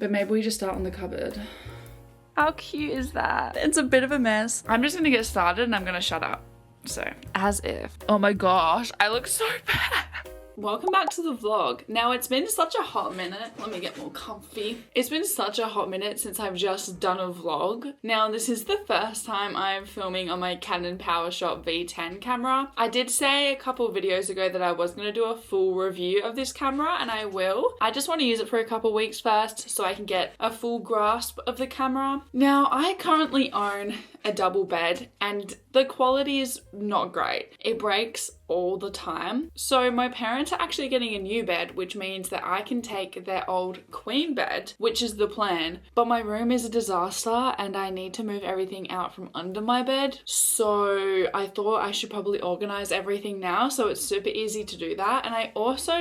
But maybe we just start on the cupboard. How cute is that? It's a bit of a mess. I'm just gonna get started and I'm gonna shut up. So, as if. Oh my gosh, I look so bad. Welcome back to the vlog. Now, it's been such a hot minute. Let me get more comfy. It's been such a hot minute since I've just done a vlog. Now, this is the first time I'm filming on my Canon PowerShot V10 camera. I did say a couple of videos ago that I was going to do a full review of this camera, and I will. I just want to use it for a couple weeks first so I can get a full grasp of the camera. Now, I currently own a double bed and the quality is not great. It breaks all the time. So my parents are actually getting a new bed, which means that I can take their old queen bed, which is the plan. But my room is a disaster and I need to move everything out from under my bed. So I thought I should probably organize everything now so it's super easy to do that. And I also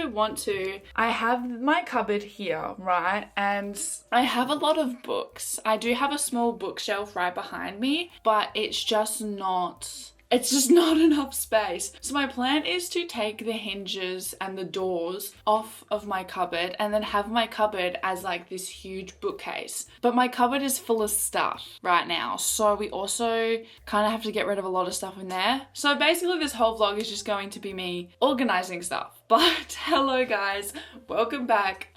I have my cupboard here, right? And I have a lot of books. I do have a small bookshelf right behind me, but it's just not enough space. So my plan is to take the hinges and the doors off of my cupboard and then have my cupboard as like this huge bookcase. But my cupboard is full of stuff right now. So we also kind of have to get rid of a lot of stuff in there. So basically this whole vlog is just going to be me organizing stuff. But hello guys, welcome back.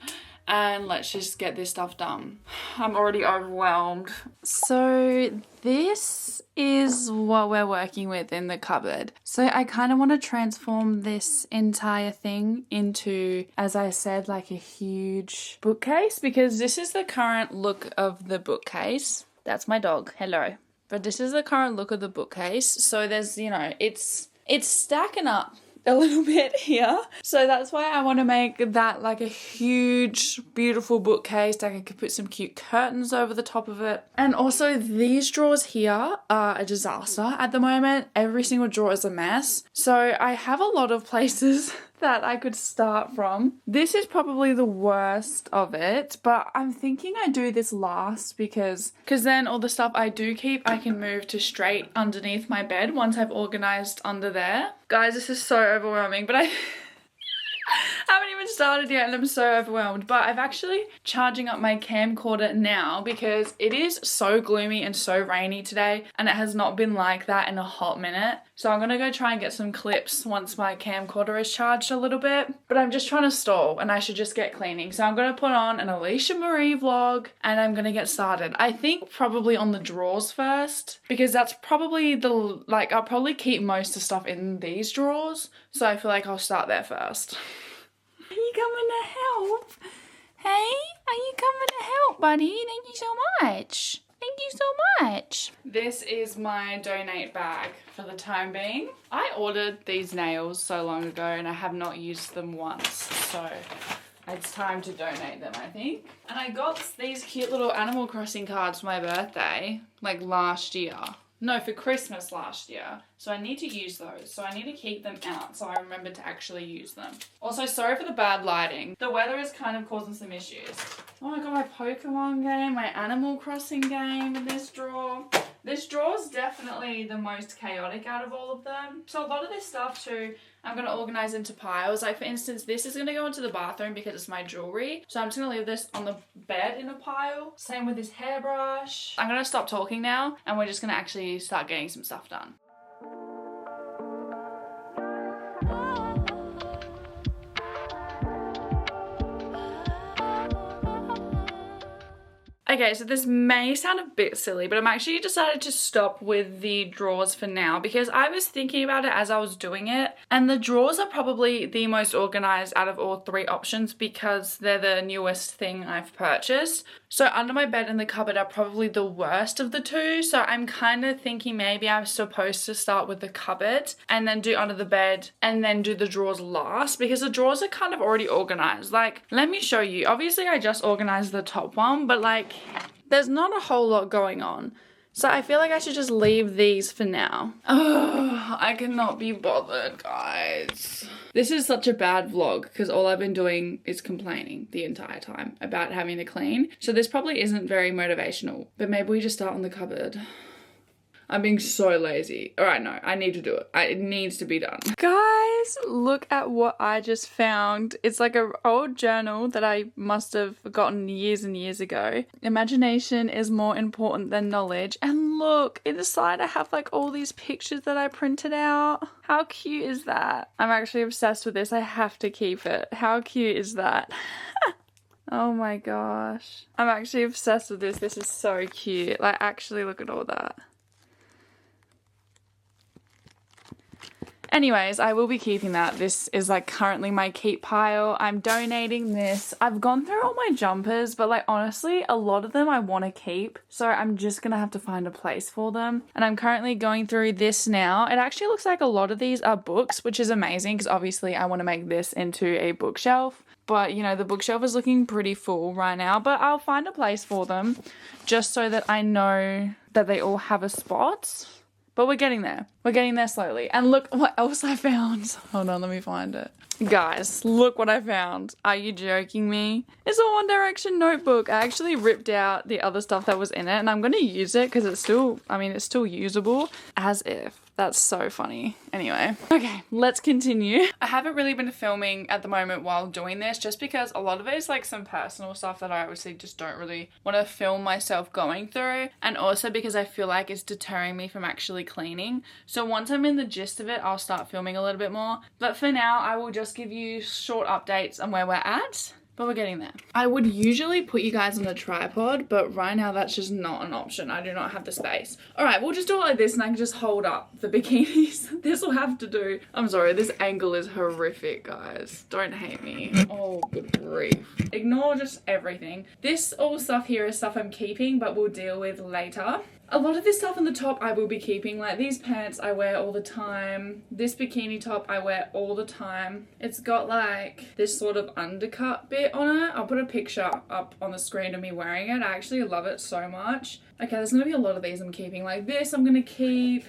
And let's just get this stuff done. I'm already overwhelmed. So this is what we're working with in the cupboard. So I kind of want to transform this entire thing into, as I said, like a huge bookcase, because this is the current look of the bookcase. That's my dog. Hello. But this is the current look of the bookcase. So there's, you know, it's stacking up a little bit here. So that's why I want to make that like a huge, beautiful bookcase. Like I could put some cute curtains over the top of it. And also these drawers here are a disaster at the moment. Every single drawer is a mess. So I have a lot of places that I could start from. This is probably the worst of it, but I'm thinking I do this last because then all the stuff I do keep I can move to straight underneath my bed once I've organized under there. Guys, this is so overwhelming, but I haven't even started yet and I'm so overwhelmed. But I'm actually charging up my camcorder now because it is so gloomy and so rainy today and it has not been like that in a hot minute. So I'm gonna go try and get some clips once my camcorder is charged a little bit. But I'm just trying to stall and I should just get cleaning. So I'm gonna put on an Alicia Marie vlog and I'm gonna get started. I think probably on the drawers first because that's probably I'll probably keep most of stuff in these drawers. So I feel like I'll start there first. Are you coming to help? Hey, are you coming to help, buddy? Thank you so much. Thank you so much. This is my donate bag for the time being. I ordered these nails so long ago and I have not used them once. So it's time to donate them, I think. And I got these cute little Animal Crossing cards for my birthday, like last year. No, for Christmas last year. So I need to use those. So I need to keep them out so I remember to actually use them. Also, sorry for the bad lighting. The weather is kind of causing some issues. Oh my god, my Pokemon game, my Animal Crossing game in this drawer. This drawer is definitely the most chaotic out of all of them. So a lot of this stuff too, I'm going to organize into piles. Like for instance, this is going to go into the bathroom because it's my jewelry. So I'm just going to leave this on the bed in a pile. Same with this hairbrush. I'm going to stop talking now and we're just going to actually start getting some stuff done. Okay, so this may sound a bit silly, but I'm actually decided to stop with the drawers for now because I was thinking about it as I was doing it, and the drawers are probably the most organized out of all three options because they're the newest thing I've purchased. So under my bed and the cupboard are probably the worst of the two, so I'm kind of thinking maybe I'm supposed to start with the cupboard and then do under the bed and then do the drawers last because the drawers are kind of already organized. Like, let me show you. Obviously, I just organized the top one, but like, there's not a whole lot going on. So I feel like I should just leave these for now. Oh, I cannot be bothered, guys. This is such a bad vlog because all I've been doing is complaining the entire time about having to clean. So this probably isn't very motivational, but maybe we just start on the cupboard. I'm being so lazy. All right, no, I need to do it. It needs to be done. Guys, look at what I just found. It's like an old journal that I must have gotten years and years ago. Imagination is more important than knowledge. And look, inside I have like all these pictures that I printed out. How cute is that? I'm actually obsessed with this. I have to keep it. How cute is that? Oh my gosh. I'm actually obsessed with this. This is so cute. Like, actually look at all that. Anyways, I will be keeping that. This is like currently my keep pile. I'm donating this. I've gone through all my jumpers, but like honestly, a lot of them I want to keep. So I'm just gonna have to find a place for them. And I'm currently going through this now. It actually looks like a lot of these are books, which is amazing because obviously I want to make this into a bookshelf. But you know, the bookshelf is looking pretty full right now, but I'll find a place for them just so that I know that they all have a spot. But we're getting there. We're getting there slowly. And look what else I found. Hold on, let me find it. Guys, look what I found. Are you joking me? It's a One Direction notebook. I actually ripped out the other stuff that was in it and I'm going to use it because it's still, it's still usable. As if. That's so funny. Anyway, okay, let's continue. I haven't really been filming at the moment while doing this just because a lot of it is like some personal stuff that I obviously just don't really want to film myself going through, and also because I feel like it's deterring me from actually cleaning. So once I'm in the gist of it, I'll start filming a little bit more. But for now, I will just give you short updates on where we're at. But we're getting there. I would usually put you guys on a tripod, but right now that's just not an option. I do not have the space. All right, we'll just do it like this and I can just hold up the bikinis. This will have to do. I'm sorry, this angle is horrific, guys. Don't hate me. Oh, good grief. Ignore just everything. This all stuff here is stuff I'm keeping, but we'll deal with later. A lot of this stuff on the top I will be keeping, like these pants I wear all the time. This bikini top I wear all the time. It's got like this sort of undercut bit on it. I'll put a picture up on the screen of me wearing it. I actually love it so much. Okay, there's gonna be a lot of these I'm keeping. Like this I'm gonna keep.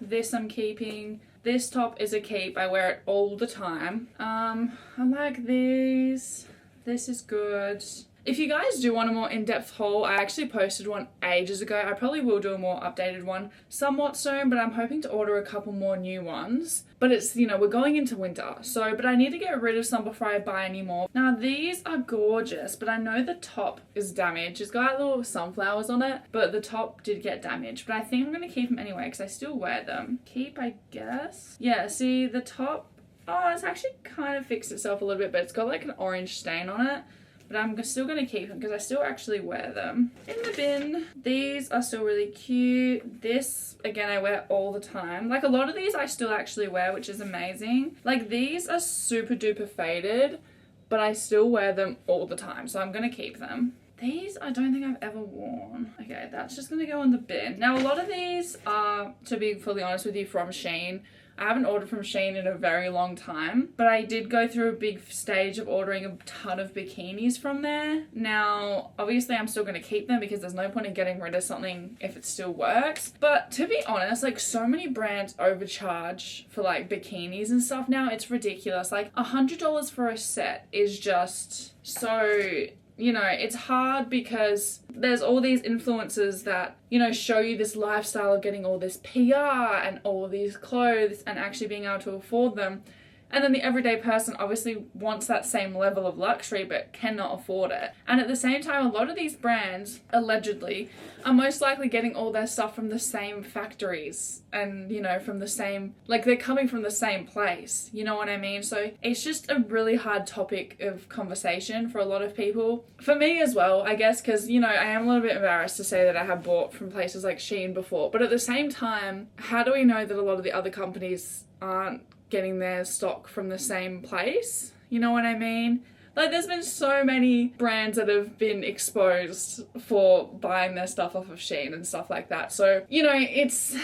This I'm keeping. This top is a keep. I wear it all the time. I like these. This is good. If you guys do want a more in-depth haul, I actually posted one ages ago. I probably will do a more updated one somewhat soon, but I'm hoping to order a couple more new ones. But it's, you know, we're going into winter, so, but I need to get rid of some before I buy any more. Now, these are gorgeous, but I know the top is damaged. It's got little sunflowers on it, but the top did get damaged. But I think I'm going to keep them anyway, because I still wear them. Keep, I guess. Yeah, see, the top, oh, it's actually kind of fixed itself a little bit, but it's got like an orange stain on it. But I'm still going to keep them because I still actually wear them. In the bin, these are still really cute. This, again, I wear all the time. Like a lot of these I still actually wear, which is amazing. Like these are super duper faded, but I still wear them all the time. So I'm going to keep them. These I don't think I've ever worn. Okay, that's just going to go in the bin. Now a lot of these are, to be fully honest with you, from Shein. I haven't ordered from Shein in a very long time, but I did go through a big stage of ordering a ton of bikinis from there. Now, obviously I'm still going to keep them because there's no point in getting rid of something if it still works. But to be honest, like so many brands overcharge for like bikinis and stuff now. It's ridiculous. Like $100 for a set is just so... You know, it's hard because there's all these influencers that, you know, show you this lifestyle of getting all this PR and all these clothes and actually being able to afford them. And then the everyday person obviously wants that same level of luxury but cannot afford it. And at the same time, a lot of these brands, allegedly, are most likely getting all their stuff from the same factories and, you know, from the same, like they're coming from the same place, you know what I mean? So it's just a really hard topic of conversation for a lot of people. For me as well, I guess, because, you know, I am a little bit embarrassed to say that I have bought from places like Shein before. But at the same time, how do we know that a lot of the other companies aren't getting their stock from the same place? You know what I mean? Like there's been so many brands that have been exposed for buying their stuff off of Shein and stuff like that. So, you know, it's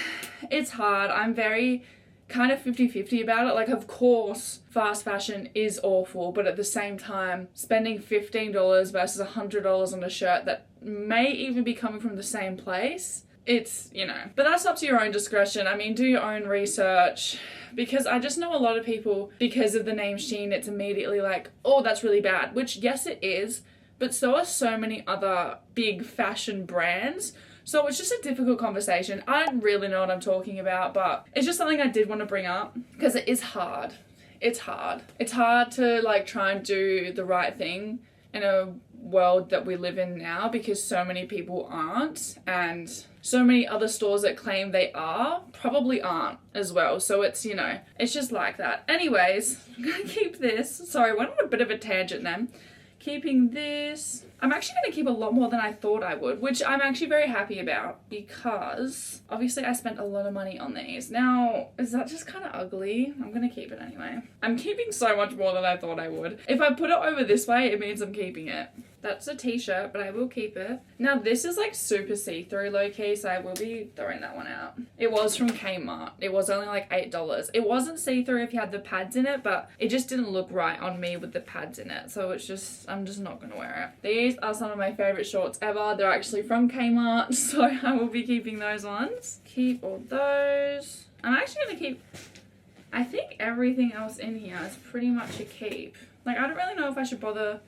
hard. I'm very kind of 50-50 about it. Like, of course, fast fashion is awful, but at the same time, spending $15 versus $100 on a shirt that may even be coming from the same place, it's, you know, but that's up to your own discretion. I mean, do your own research, because I just know a lot of people, because of the name Shein, it's immediately like, oh, that's really bad, which yes, it is, but so are so many other big fashion brands. So it's just a difficult conversation. I don't really know what I'm talking about, but it's just something I did want to bring up because it is hard. It's hard. It's hard to like try and do the right thing in a world that we live in now because so many people aren't, and so many other stores that claim they are probably aren't as well. So it's, you know, it's just like that. Anyways, I'm gonna keep this. Sorry, I went on a bit of a tangent then. Keeping this. I'm actually going to keep a lot more than I thought I would, which I'm actually very happy about because obviously I spent a lot of money on these. Now, is that just kind of ugly? I'm going to keep it anyway. I'm keeping so much more than I thought I would. If I put it over this way, it means I'm keeping it. That's a t-shirt, but I will keep it. Now, this is like super see-through low-key, so I will be throwing that one out. It was from Kmart. It was only like $8. It wasn't see-through if you had the pads in it, but it just didn't look right on me with the pads in it. So it's just, I'm just not going to wear it. These are some of my favorite shorts ever. They're actually from Kmart, so I will be keeping those ones. Keep all those. I'm actually going to keep, I think everything else in here is pretty much a keep. Like, I don't really know if I should bother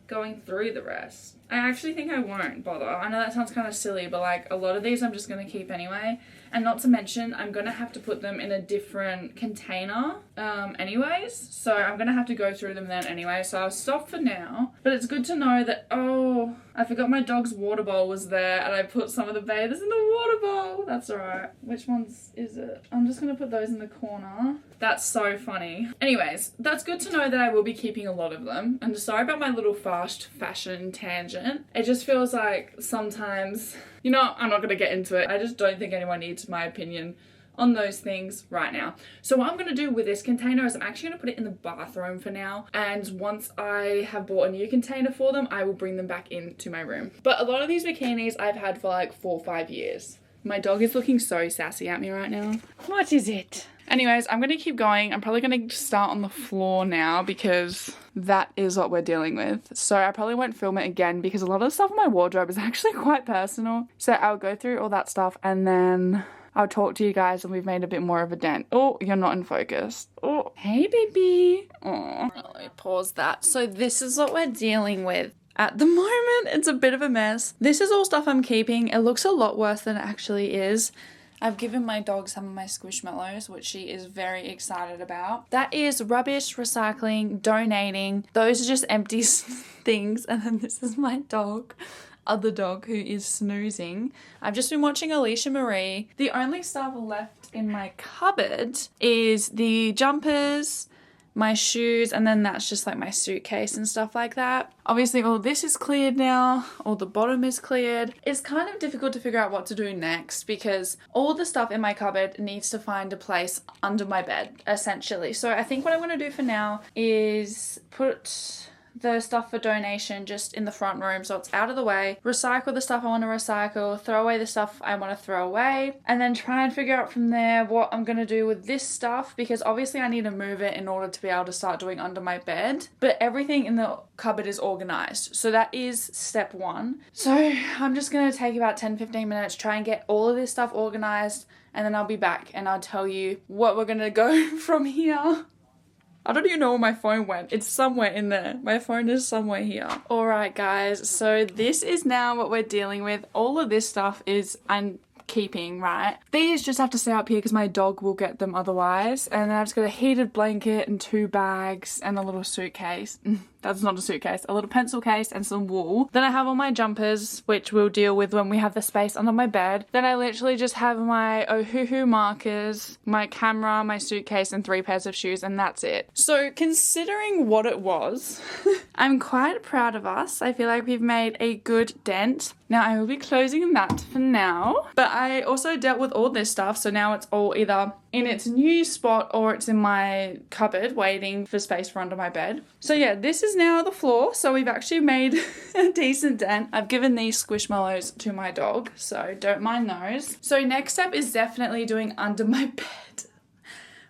going through the rest. I actually think I won't bother. I know that sounds kind of silly, but like a lot of these I'm just going to keep anyway. And not to mention, I'm going to have to put them in a different container anyways. So I'm going to have to go through them then anyway. So I'll stop for now. But it's good to know that, oh, I forgot my dog's water bowl was there and I put some of the bathers in the water bowl. That's alright. Which ones is it? I'm just going to put those in the corner. That's so funny. Anyways, that's good to know that I will be keeping a lot of them. And sorry about my little fast fashion tangent. It just feels like sometimes, you know, I'm not going to get into it. I just don't think anyone needs my opinion on those things right now. So what I'm going to do with this container is I'm actually going to put it in the bathroom for now. And once I have bought a new container for them, I will bring them back into my room. But a lot of these bikinis I've had for like 4 or 5 years. My dog is looking so sassy at me right now. What is it? Anyways, I'm going to keep going. I'm probably going to start on the floor now because that is what we're dealing with. So I probably won't film it again because a lot of the stuff in my wardrobe is actually quite personal. So I'll go through all that stuff and then I'll talk to you guys and we've made a bit more of a dent. Oh, you're not in focus. Oh, hey baby. Oh, let me pause that. So this is what we're dealing with. At the moment, it's a bit of a mess. This is all stuff I'm keeping. It looks a lot worse than it actually is. I've given my dog some of my squishmallows, which she is very excited about. That is rubbish, recycling, donating. Those are just empty things. And then this is my dog, other dog, who is snoozing. I've just been watching Alicia Marie. The only stuff left in my cupboard is the jumpers, my shoes, and then that's just like my suitcase and stuff like that. Obviously all this is cleared now, all the bottom is cleared. It's kind of difficult to figure out what to do next because all the stuff in my cupboard needs to find a place under my bed, essentially. So I think what I'm going to do for now is put the stuff for donation just in the front room so it's out of the way, recycle the stuff I want to recycle, throw away the stuff I want to throw away, and then try and figure out from there what I'm going to do with this stuff because obviously I need to move it in order to be able to start doing under my bed, but everything in the cupboard is organized, so that is step one. So I'm just going to take about 10-15 minutes, try and get all of this stuff organized, and then I'll be back and I'll tell you what we're going to go from here. I don't even know where my phone went. It's somewhere in there. My phone is somewhere here. Alright guys, so this is now what we're dealing with. All of this stuff is I'm keeping, right? These just have to stay up here because my dog will get them otherwise. And then I've just got a heated blanket and 2 bags and a little suitcase. That's not a suitcase, a little pencil case and some wool. Then I have all my jumpers, which we'll deal with when we have the space under my bed. Then I literally just have my Ohuhu markers, my camera, my suitcase, and 3 pairs of shoes, and that's it. So considering what it was, I'm quite proud of us. I feel like we've made a good dent. Now I will be closing that for now, but I also dealt with all this stuff, so now it's all either in its new spot or it's in my cupboard waiting for space for under my bed. So yeah, this is now the floor, so we've actually made a decent dent. I've given these squishmallows to my dog, so don't mind those. So next step is definitely doing under my bed,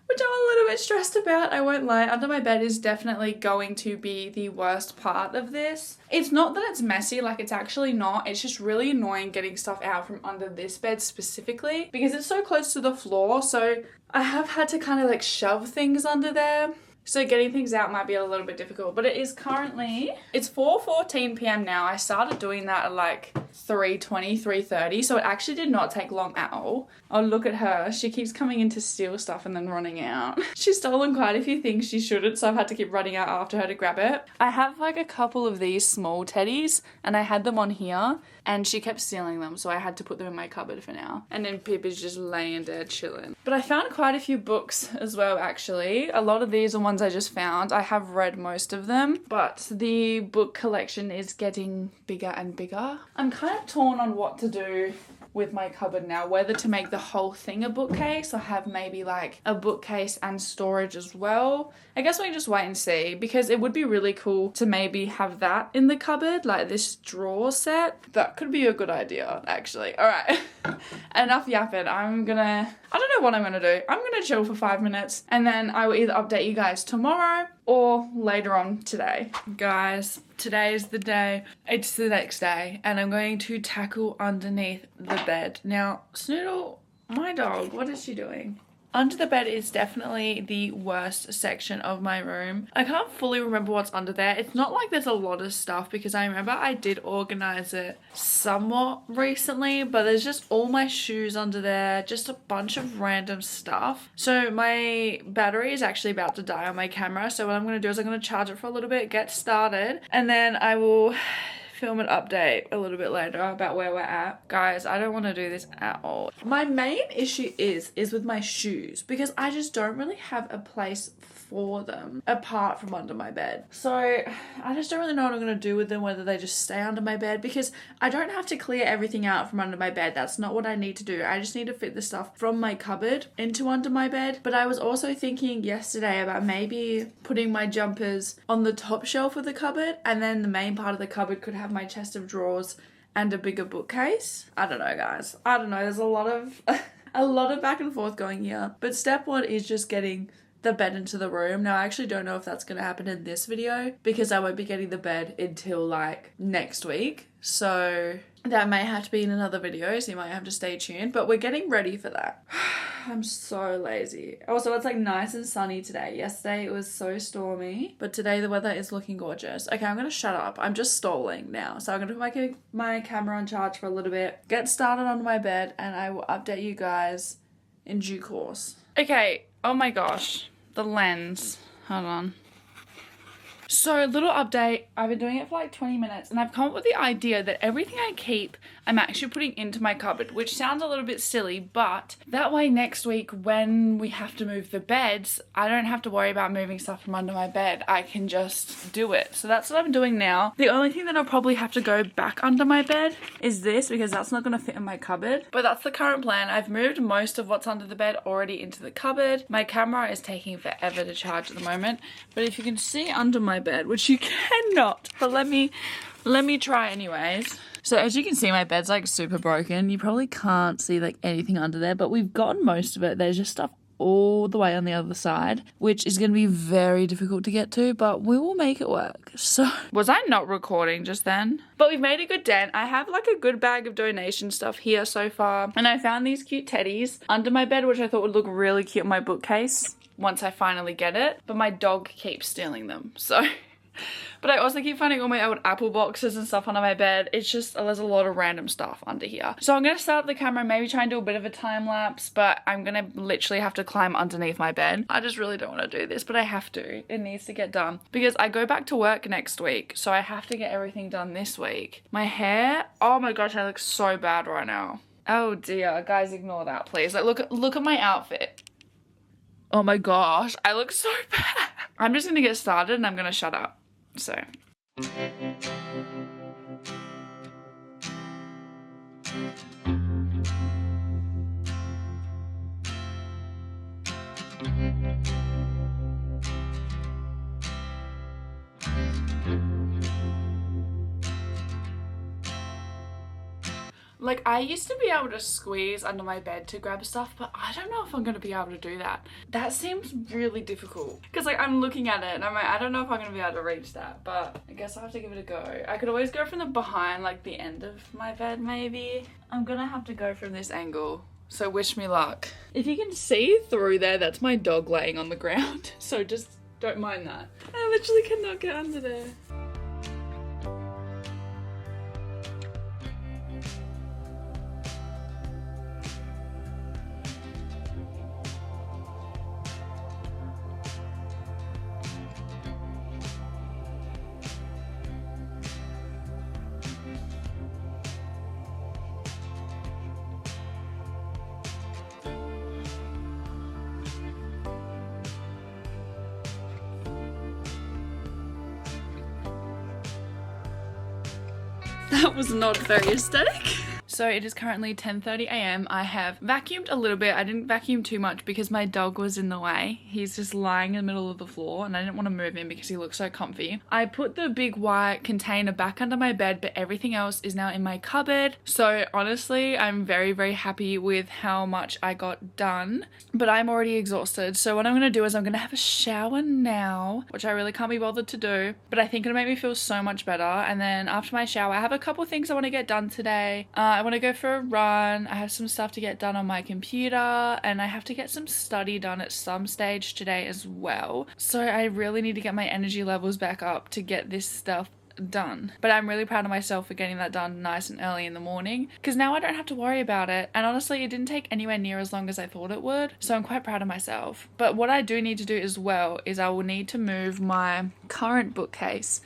which I'm a little bit stressed about, I won't lie. Under my bed is definitely going to be the worst part of this. It's not that it's messy, like it's actually not. It's just really annoying getting stuff out from under this bed specifically because it's so close to the floor. So I have had to kind of like shove things under there. So getting things out might be a little bit difficult, but it is currently, it's 4:14 p.m. now. I started doing that at like 3:20, 3:30, so it actually did not take long at all. Oh, look at her. She keeps coming in to steal stuff and then running out. She's stolen quite a few things she shouldn't, so I've had to keep running out after her to grab it. I have like a couple of these small teddies and I had them on here and she kept stealing them, so I had to put them in my cupboard for now. And then Pip is just laying there chilling. But I found quite a few books as well, actually. A lot of these are ones I just found. I have read most of them, but the book collection is getting bigger and bigger. I'm kind of torn on what to do with my cupboard now, whether to make the whole thing a bookcase or have maybe like a bookcase and storage as well. I guess we can just wait and see, because it would be really cool to maybe have that in the cupboard, like this drawer set. That could be a good idea, actually. All right, enough yapping. I don't know what I'm gonna do. I'm gonna chill for 5 minutes and then I will either update you guys tomorrow or later on today. Guys, today is the day. It's the next day and I'm going to tackle underneath the bed. Now, Snoodle, my dog, what is she doing? Under the bed is definitely the worst section of my room. I can't fully remember what's under there. It's not like there's a lot of stuff, because I remember I did organize it somewhat recently, but there's just all my shoes under there, just a bunch of random stuff. So my battery is actually about to die on my camera, so what I'm going to do is I'm going to charge it for a little bit, get started, and then I will film an update a little bit later about where we're at. Guys, I don't want to do this at all. My main issue is with my shoes, because I just don't really have a place for them apart from under my bed. So I just don't really know what I'm going to do with them, whether they just stay under my bed, because I don't have to clear everything out from under my bed. That's not what I need to do. I just need to fit the stuff from my cupboard into under my bed. But I was also thinking yesterday about maybe putting my jumpers on the top shelf of the cupboard, and then the main part of the cupboard could have my chest of drawers and a bigger bookcase. I don't know, guys. I don't know. There's a lot of a lot of back and forth going here. But step one is just getting the bed into the room. Now, I actually don't know if that's going to happen in this video, because I won't be getting the bed until like next week. So that may have to be in another video, so you might have to stay tuned, but we're getting ready for that. I'm so lazy. Also, it's like nice and sunny today. Yesterday it was so stormy, but today the weather is looking gorgeous. Okay, I'm gonna shut up. I'm just stalling now. So I'm gonna put my camera on charge for a little bit, get started on my bed, and I will update you guys in due course. Okay, oh my gosh, the lens. Hold on. So, little update. I've been doing it for like 20 minutes and I've come up with the idea that everything I keep, I'm actually putting into my cupboard, which sounds a little bit silly, but that way next week when we have to move the beds, I don't have to worry about moving stuff from under my bed. I can just do it. So that's what I'm doing now. The only thing that I'll probably have to go back under my bed is this, because that's not going to fit in my cupboard. But that's the current plan. I've moved most of what's under the bed already into the cupboard. My camera is taking forever to charge at the moment, but if you can see under my bed, which you cannot, but let me try anyways. So as you can see, my bed's like super broken. You probably can't see like anything under there, but we've gotten most of it. There's just stuff all the way on the other side, which is going to be very difficult to get to, but we will make it work. So was I not recording just then? But we've made a good dent. I have like a good bag of donation stuff here so far, and I found these cute teddies under my bed, which I thought would look really cute in my bookcase once I finally get it, but my dog keeps stealing them, so but I also keep finding all my old Apple boxes and stuff under my bed. It's just, there's a lot of random stuff under here. So I'm going to start up the camera and maybe try and do a bit of a time lapse, but I'm going to literally have to climb underneath my bed. I just really don't want to do this, but I have to. It needs to get done because I go back to work next week. So I have to get everything done this week. My hair, oh my gosh, I look so bad right now. Oh dear, guys, ignore that please. Like look at my outfit. Oh my gosh, I look so bad. I'm just going to get started and I'm going to shut up. So like, I used to be able to squeeze under my bed to grab stuff, but I don't know if I'm going to be able to do that. That seems really difficult because like I'm looking at it and I'm like, I don't know if I'm going to be able to reach that, but I guess I'll have to give it a go. I could always go from the behind, like the end of my bed maybe. I'm going to have to go from this angle. So wish me luck. If you can see through there, that's my dog laying on the ground. So just Don't mind that. I literally cannot get under there. That was not very aesthetic. So it is currently 10:30 a.m. I have vacuumed a little bit. I didn't vacuum too much because my dog was in the way. He's just lying in the middle of the floor and I didn't want to move him because he looks so comfy. I put the big white container back under my bed, but everything else is now in my cupboard. So honestly, I'm very, very happy with how much I got done, but I'm already exhausted. So what I'm going to do is I'm going to have a shower now, which I really can't be bothered to do, but I think it'll make me feel so much better. And then after my shower, I have a couple things I want to get done today. I want to go for a run. I have some stuff to get done on my computer and I have to get some study done at some stage today as well. So I really need to get my energy levels back up to get this stuff done. But I'm really proud of myself for getting that done nice and early in the morning because now I don't have to worry about it. And honestly, it didn't take anywhere near as long as I thought it would. So I'm quite proud of myself. But what I do need to do as well is I will need to move my current bookcase,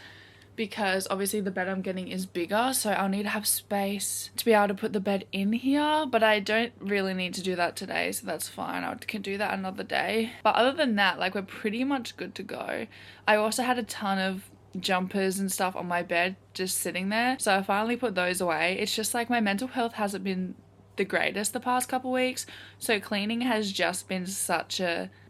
because obviously the bed I'm getting is bigger, so I'll need to have space to be able to put the bed in here, but I don't really need to do that today, so that's fine. I can do that another day. But other than that, like, we're pretty much good to go. I also had a ton of jumpers and stuff on my bed just sitting there, so I finally put those away. It's just like my mental health hasn't been the greatest the past couple weeks, so cleaning has just been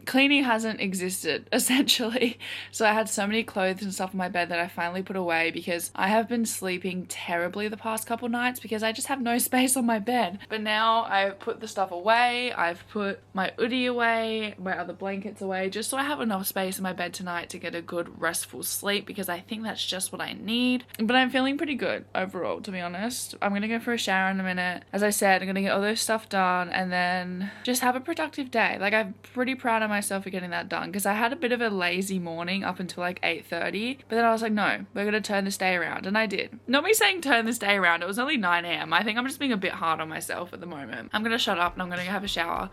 cleaning hasn't existed essentially. So I had so many clothes and stuff on my bed that I finally put away because I have been sleeping terribly the past couple nights because I just have no space on my bed. But now I've put the stuff away, I've put my hoodie away, my other blankets away, just so I have enough space in my bed tonight to get a good restful sleep, because I think that's just what I need. But I'm feeling pretty good overall, to be honest. I'm gonna go for a shower in a minute. As I said, I'm gonna get all this stuff done and then just have a productive day. Like, I'm pretty proud of myself for getting that done because I had a bit of a lazy morning up until like 8:30, but then I was like, no, we're gonna turn this day around, and I did. Not me saying turn this day around, it was only 9 a.m. I think I'm just being a bit hard on myself at the moment. I'm gonna shut up and I'm gonna go have a shower.